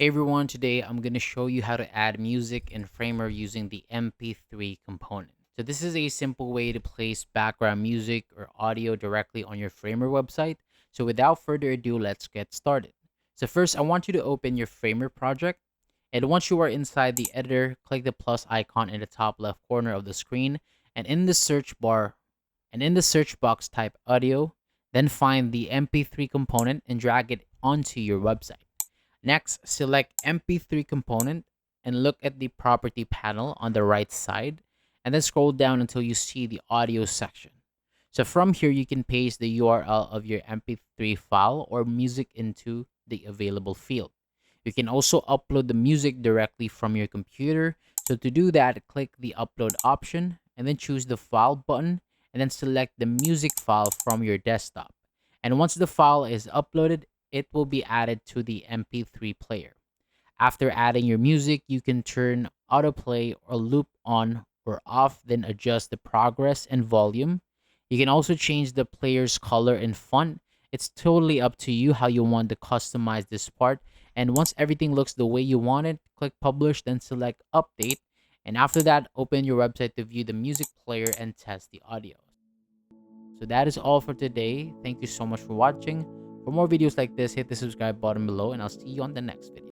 Hey everyone, today I'm going to show you how to add music in Framer using the MP3 component. So this is a simple way to place background music or audio directly on your Framer website. So without further ado, let's get started. So first, I want you to open your Framer project. And once you are inside the editor, click the plus icon in the top left corner of the screen. And in the search bar, and in the search box, type audio, then find the MP3 component and drag it onto your website. Next, select MP3 component and look at the property panel on the right side, and then scroll down until you see the audio section. So from here, you can paste the URL of your MP3 file or music into the available field. You can also upload the music directly from your computer. So to do that, click the upload option and then choose the file button and then select the music file from your desktop. And once the file is uploaded, it will be added to the MP3 player. After adding your music, you can turn autoplay or loop on or off, then adjust the progress and volume. You can also change the player's color and font. It's totally up to you how you want to customize this part. And once everything looks the way you want it, click publish, then select update. And after that, open your website to view the music player and test the audio. So that is all for today. Thank you so much for watching. For more videos like this, hit the subscribe button below, and I'll see you on the next video.